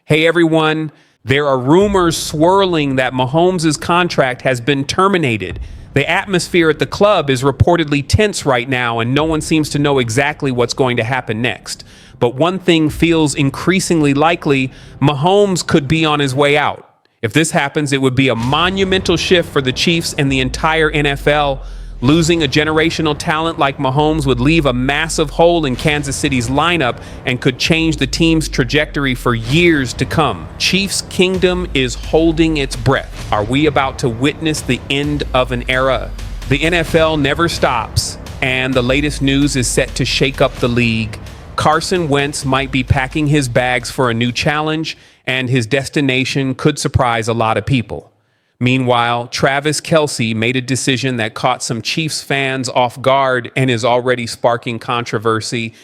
Hey everyone, there are rumors swirling that Mahomes' contract has been terminated. The atmosphere at the club is reportedly tense right now, and no one seems to know exactly what's going to happen next. But one thing feels increasingly likely: Mahomes could be on his way out. If this happens, it would be a monumental shift for the Chiefs and the entire NFL. Losing a generational talent like Mahomes would leave a massive hole in Kansas City's lineup and could change the team's trajectory for years to come. Chiefs Kingdom is holding its breath. Are we about to witness the end of an era? The NFL never stops, and the latest news is set to shake up the league. Carson Wentz might be packing his bags for a new challenge, and his destination could surprise a lot of people. Meanwhile, Travis Kelce made a decision that caught some Chiefs fans off guard and is already sparking controversy.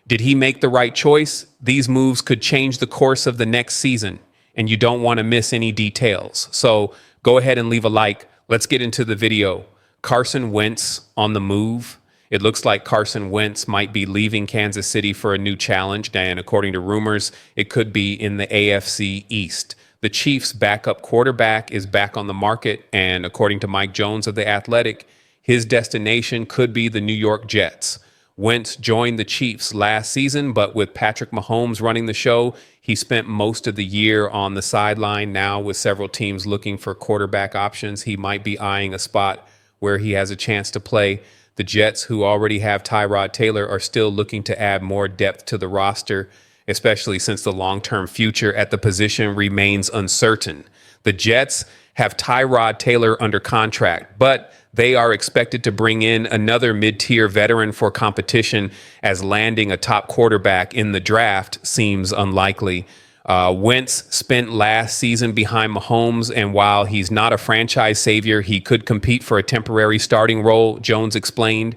Did he make the right choice? These moves could change the course of the next season, and you don't want to miss any details. So go ahead and leave a like. Let's get into the video. Carson Wentz on the move. It looks like Carson Wentz might be leaving Kansas City for a new challenge, and according to rumors, it could be in the AFC East. The Chiefs' backup quarterback is back on the market, and according to Mike Jones of The Athletic, his destination could be the New York Jets. Wentz joined the Chiefs last season, but with Patrick Mahomes running the show, he spent most of the year on the sideline. Now, with several teams looking for quarterback options, he might be eyeing a spot where he has a chance to play. The Jets, who already have Tyrod Taylor, are still looking to add more depth to the roster, especially since the long-term future at the position remains uncertain. The Jets have Tyrod Taylor under contract, but they are expected to bring in another mid-tier veteran for competition, as landing a top quarterback in the draft seems unlikely. Wentz spent last season behind Mahomes, and while he's not a franchise savior, he could compete for a temporary starting role, Jones explained.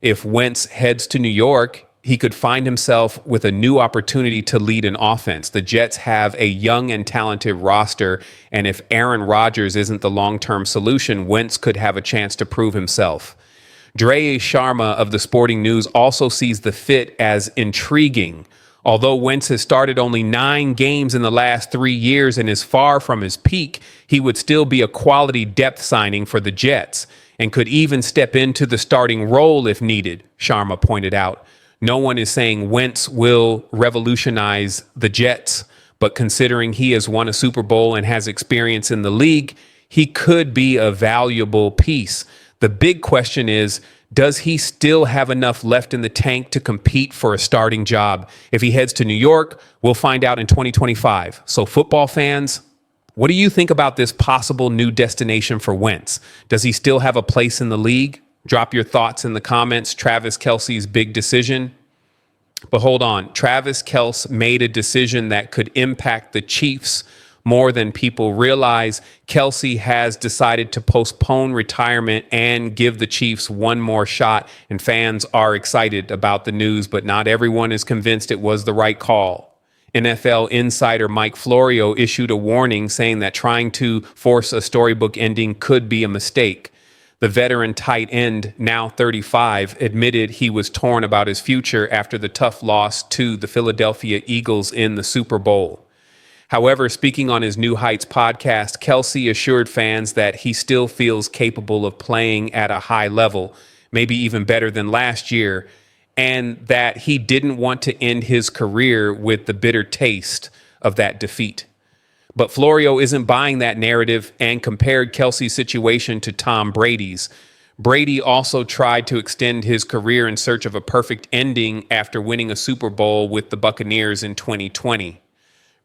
If Wentz heads to New York, he could find himself with a new opportunity to lead an offense. The Jets have a young and talented roster, and if Aaron Rodgers isn't the long-term solution, Wentz could have a chance to prove himself. Dre Sharma of the Sporting News also sees the fit as intriguing. Although Wentz has started only 9 games in the last 3 years and is far from his peak, he would still be a quality depth signing for the Jets and could even step into the starting role if needed, Sharma pointed out. No one is saying Wentz will revolutionize the Jets, but considering he has won a Super Bowl and has experience in the league, he could be a valuable piece. The big question is, does he still have enough left in the tank to compete for a starting job? If he heads to New York, we'll find out in 2025. So football fans, what do you think about this possible new destination for Wentz? Does he still have a place in the league? Drop your thoughts in the comments. Travis Kelce's big decision. But hold on. Travis Kelce made a decision that could impact the Chiefs more than people realize. Kelce has decided to postpone retirement and give the Chiefs one more shot, and fans are excited about the news, but not everyone is convinced it was the right call. NFL insider Mike Florio issued a warning saying that trying to force a storybook ending could be a mistake. The veteran tight end, now 35, admitted he was torn about his future after the tough loss to the Philadelphia Eagles in the Super Bowl. However, speaking on his New Heights podcast, Kelce assured fans that he still feels capable of playing at a high level, maybe even better than last year, and that he didn't want to end his career with the bitter taste of that defeat. But Florio isn't buying that narrative and compared Kelce's situation to Tom Brady's. Brady also tried to extend his career in search of a perfect ending after winning a Super Bowl with the Buccaneers in 2020.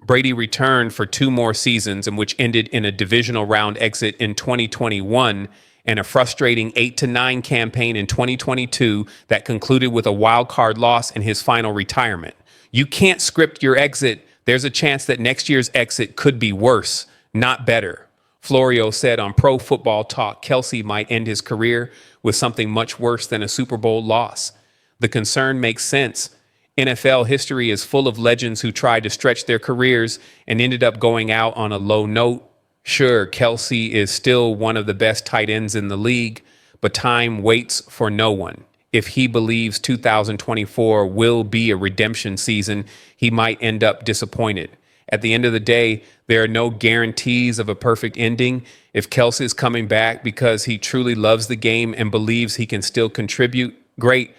Brady returned for 2 more seasons, in which ended in a divisional round exit in 2021 and a frustrating 8-9 campaign in 2022 that concluded with a wild card loss and his final retirement. You can't script your exit. There's a chance that next year's exit could be worse, not better. Florio said on Pro Football Talk Kelce might end his career with something much worse than a Super Bowl loss. The concern makes sense. NFL history is full of legends who tried to stretch their careers and ended up going out on a low note. Sure, Kelce is still one of the best tight ends in the league, but time waits for no one. If he believes 2024 will be a redemption season, he might end up disappointed. At the end of the day, there are no guarantees of a perfect ending. If Kelce is coming back because he truly loves the game and believes he can still contribute, great.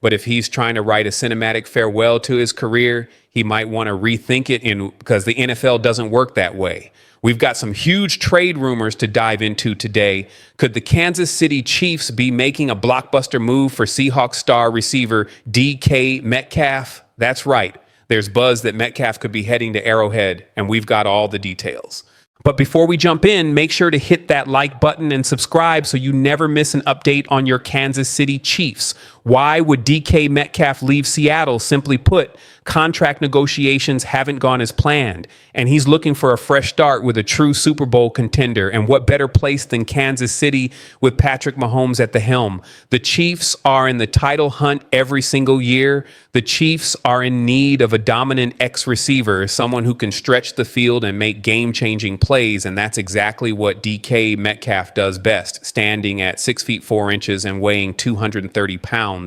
But if he's trying to write a cinematic farewell to his career, he might want to rethink it because the NFL doesn't work that way. We've got some huge trade rumors to dive into today. Could the Kansas City Chiefs be making a blockbuster move for Seahawks star receiver DK Metcalf? That's right. There's buzz that Metcalf could be heading to Arrowhead, and we've got all the details. But before we jump in, make sure to hit that like button and subscribe so you never miss an update on your Kansas City Chiefs. Why would DK Metcalf leave Seattle? Simply put, contract negotiations haven't gone as planned, and he's looking for a fresh start with a true Super Bowl contender. And what better place than Kansas City with Patrick Mahomes at the helm? The Chiefs are in the title hunt every single year. The Chiefs are in need of a dominant X-receiver, someone who can stretch the field and make game-changing plays, and that's exactly what DK Metcalf does best, standing at 6 feet 4 inches and weighing 230 pounds.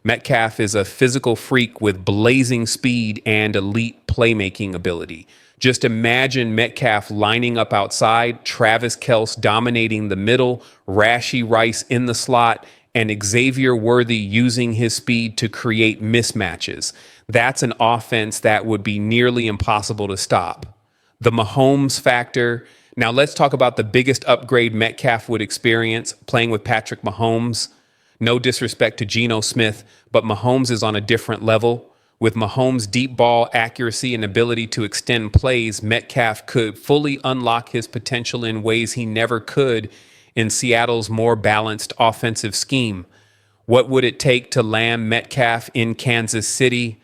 Metcalf is a physical freak with blazing speed and elite playmaking ability. Just imagine Metcalf lining up outside, Travis Kelce dominating the middle, Rashee Rice in the slot, and Xavier Worthy using his speed to create mismatches. That's an offense that would be nearly impossible to stop. The Mahomes factor. Now let's talk about the biggest upgrade Metcalf would experience playing with Patrick Mahomes. No disrespect to Geno Smith, but Mahomes is on a different level. With Mahomes' deep ball accuracy and ability to extend plays, Metcalf could fully unlock his potential in ways he never could in Seattle's more balanced offensive scheme. What would it take to land Metcalf in Kansas City?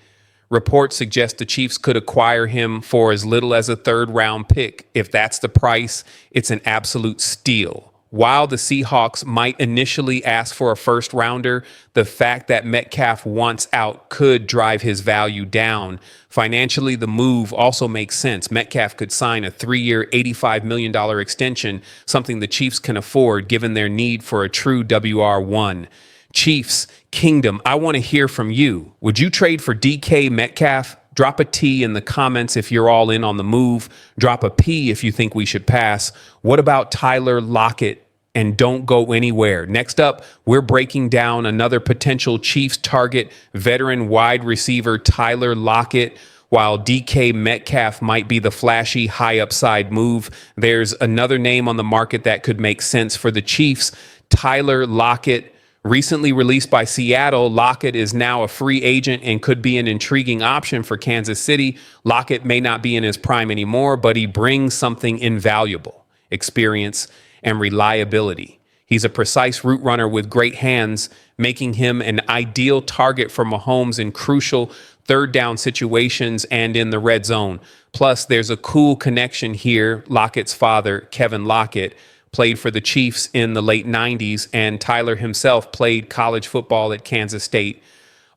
Reports suggest the Chiefs could acquire him for as little as a third-round pick. If that's the price, it's an absolute steal. While the Seahawks might initially ask for a first-rounder, the fact that Metcalf wants out could drive his value down. Financially, the move also makes sense. Metcalf could sign a 3-year, $85 million extension, something the Chiefs can afford given their need for a true WR1. Chiefs, Kingdom, I want to hear from you. Would you trade for DK Metcalf? Drop a T in the comments if you're all in on the move. Drop a P if you think we should pass. What about Tyler Lockett? And don't go anywhere. Next up, we're breaking down another potential Chiefs target, veteran wide receiver Tyler Lockett. While DK Metcalf might be the flashy high upside move, there's another name on the market that could make sense for the Chiefs, Tyler Lockett. Recently released by Seattle, Lockett is now a free agent and could be an intriguing option for Kansas City. Lockett may not be in his prime anymore, but he brings something invaluable: experience and reliability. He's a precise route runner with great hands, making him an ideal target for Mahomes in crucial third down situations and in the red zone. Plus, there's a cool connection here. Lockett's father, Kevin Lockett, played for the Chiefs in the late 90s, and Tyler himself played college football at Kansas State.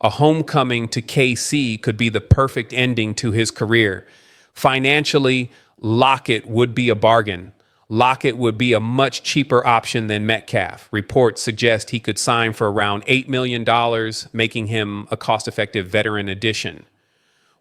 A homecoming to KC could be the perfect ending to his career. Financially, Lockett would be a bargain. Lockett would be a much cheaper option than Metcalf. Reports suggest he could sign for around $8 million, making him a cost-effective veteran addition.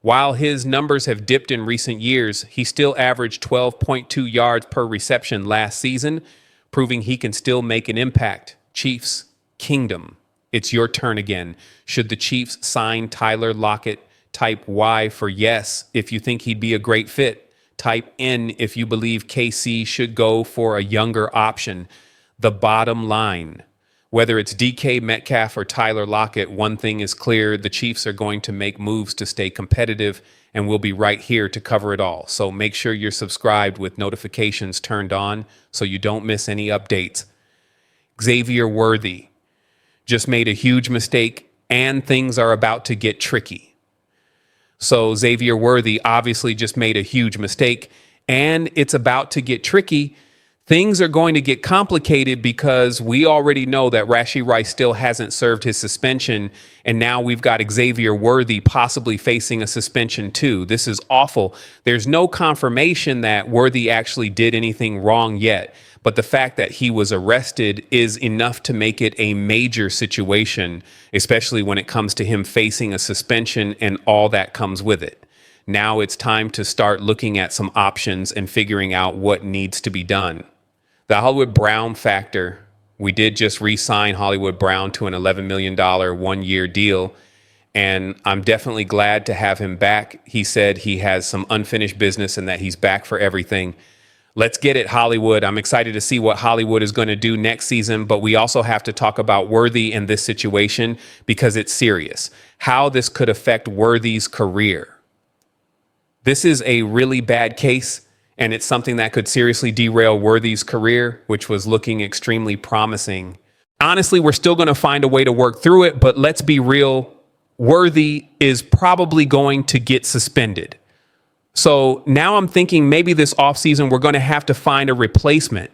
While his numbers have dipped in recent years, he still averaged 12.2 yards per reception last season, proving he can still make an impact. Chiefs, Kingdom, it's your turn again. Should the Chiefs sign Tyler Lockett? Type Y for yes if you think he'd be a great fit. Type N if you believe KC should go for a younger option. The bottom line: whether it's DK Metcalf or Tyler Lockett, one thing is clear: the Chiefs are going to make moves to stay competitive, and we'll be right here to cover it all. So make sure you're subscribed with notifications turned on so you don't miss any updates. Xavier Worthy just made a huge mistake, and things are about to get tricky. So Xavier Worthy obviously just made a huge mistake, and it's about to get tricky. Things are going to get complicated because we already know that Rashee Rice still hasn't served his suspension, and now we've got Xavier Worthy possibly facing a suspension too. This is awful. There's no confirmation that Worthy actually did anything wrong yet, but the fact that he was arrested is enough to make it a major situation, especially when it comes to him facing a suspension and all that comes with it. Now it's time to start looking at some options and figuring out what needs to be done. The Hollywood Brown factor. We did just re-sign Hollywood Brown to an $11 million one-year deal, and I'm definitely glad to have him back. He said he has some unfinished business and that he's back for everything. Let's get it, Hollywood. I'm excited to see what Hollywood is going to do next season, but we also have to talk about Worthy in this situation because it's serious. How this could affect Worthy's career. This is a really bad case, and it's something that could seriously derail Worthy's career, which was looking extremely promising. Honestly, we're still going to find a way to work through it, but let's be real. Worthy is probably going to get suspended. So now I'm thinking maybe this offseason we're going to have to find a replacement.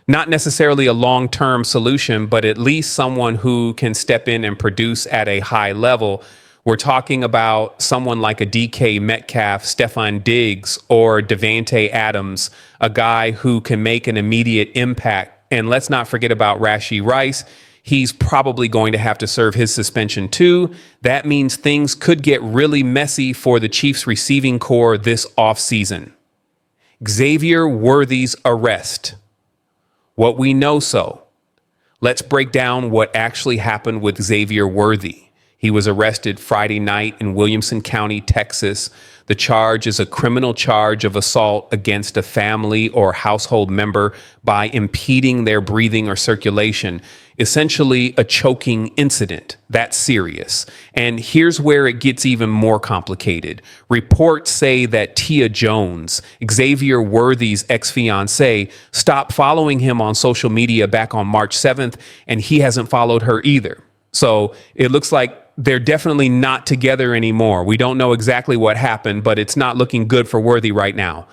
Not necessarily a long-term solution, but at least someone who can step in and produce at a high level. We're talking about someone like a DK Metcalf, Stephon Diggs, or Devontae Adams, a guy who can make an immediate impact. And let's not forget about Rashee Rice. He's probably going to have to serve his suspension too. That means things could get really messy for the Chiefs receiving corps this offseason. Xavier Worthy's arrest. What we know so. Let's break down what actually happened with Xavier Worthy. He was arrested Friday night in Williamson County, Texas. The charge is a criminal charge of assault against a family or household member by impeding their breathing or circulation, essentially a choking incident. That's serious. And here's where it gets even more complicated. Reports say that Tia Jones, Xavier Worthy's ex-fiancée, stopped following him on social media back on March 7th, and he hasn't followed her either. So it looks like they're definitely not together anymore. We don't know exactly what happened, but it's not looking good for Worthy right now.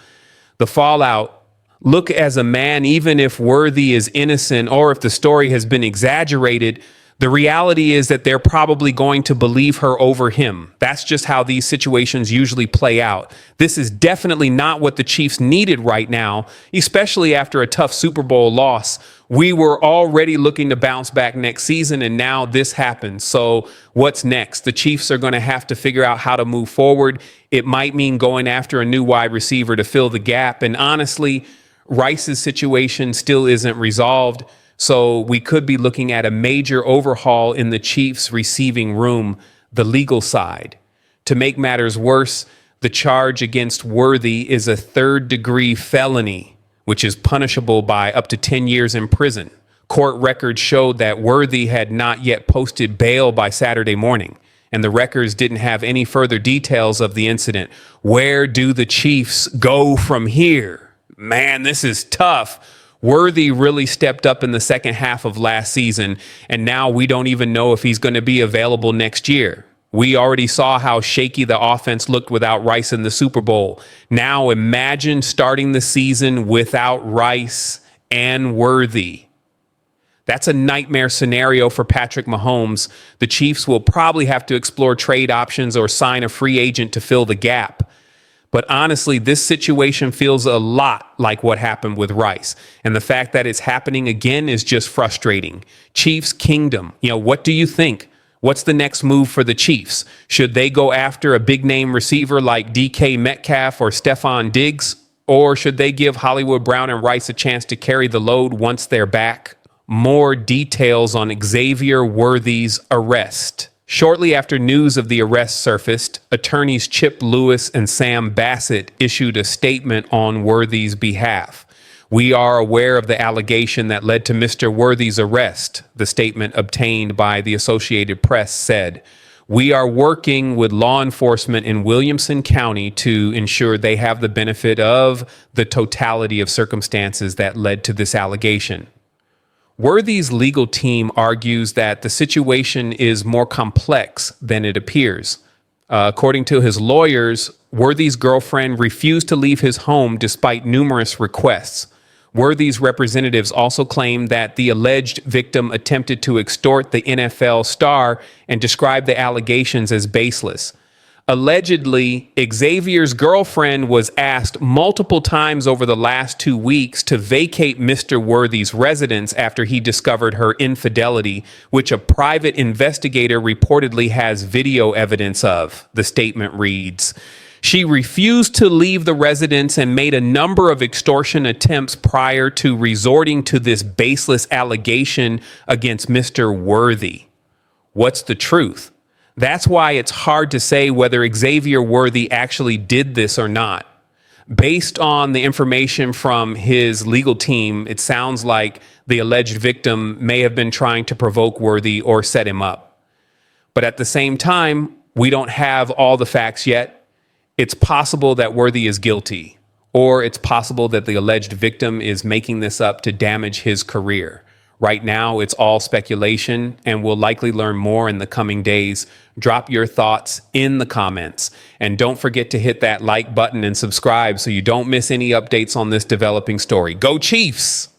The fallout. Look, as a man, even if Worthy is innocent or if the story has been exaggerated, the reality is that they're probably going to believe her over him. That's just how these situations usually play out. This is definitely not what the Chiefs needed right now, especially after a tough Super Bowl loss. We were already looking to bounce back next season, and now this happens. So what's next? The Chiefs are going to have to figure out how to move forward. It might mean going after a new wide receiver to fill the gap. And honestly, Rice's situation still isn't resolved. So we could be looking at a major overhaul in the Chiefs receiving room, the legal side. To make matters worse, the charge against Worthy is a third-degree felony, which is punishable by up to 10 years in prison. Court records showed that Worthy had not yet posted bail by Saturday morning, and the records didn't have any further details of the incident. Where do the Chiefs go from here? Man, this is tough. Worthy really stepped up in the second half of last season, and now we don't even know if he's going to be available next year. We already saw how shaky the offense looked without Rice in the Super Bowl. Now imagine starting the season without Rice and Worthy. That's a nightmare scenario for Patrick Mahomes. The Chiefs will probably have to explore trade options or sign a free agent to fill the gap. But honestly, this situation feels a lot like what happened with Rice. And the fact that it's happening again is just frustrating. Chiefs Kingdom. What do you think? What's the next move for the Chiefs? Should they go after a big name receiver like DK Metcalf or Stephon Diggs? Or should they give Hollywood Brown and Rice a chance to carry the load once they're back? More details on Xavier Worthy's arrest. Shortly after news of the arrest surfaced, attorneys Chip Lewis and Sam Bassett issued a statement on Worthy's behalf. We are aware of the allegation that led to Mr. Worthy's arrest, the statement obtained by the Associated Press said. We are working with law enforcement in Williamson County to ensure they have the benefit of the totality of circumstances that led to this allegation. Worthy's legal team argues that the situation is more complex than it appears. According to his lawyers, Worthy's girlfriend refused to leave his home despite numerous requests. Worthy's representatives also claim that the alleged victim attempted to extort the NFL star and described the allegations as baseless. Allegedly, Xavier's girlfriend was asked multiple times over the last 2 weeks to vacate Mr. Worthy's residence after he discovered her infidelity, which a private investigator reportedly has video evidence of, the statement reads. She refused to leave the residence and made a number of extortion attempts prior to resorting to this baseless allegation against Mr. Worthy. What's the truth? That's why it's hard to say whether Xavier Worthy actually did this or not. Based on the information from his legal team, it sounds like the alleged victim may have been trying to provoke Worthy or set him up. But at the same time, we don't have all the facts yet. It's possible that Worthy is guilty, or it's possible that the alleged victim is making this up to damage his career. Right now, it's all speculation, and we'll likely learn more in the coming days. Drop your thoughts in the comments. And don't forget to hit that like button and subscribe so you don't miss any updates on this developing story. Go Chiefs!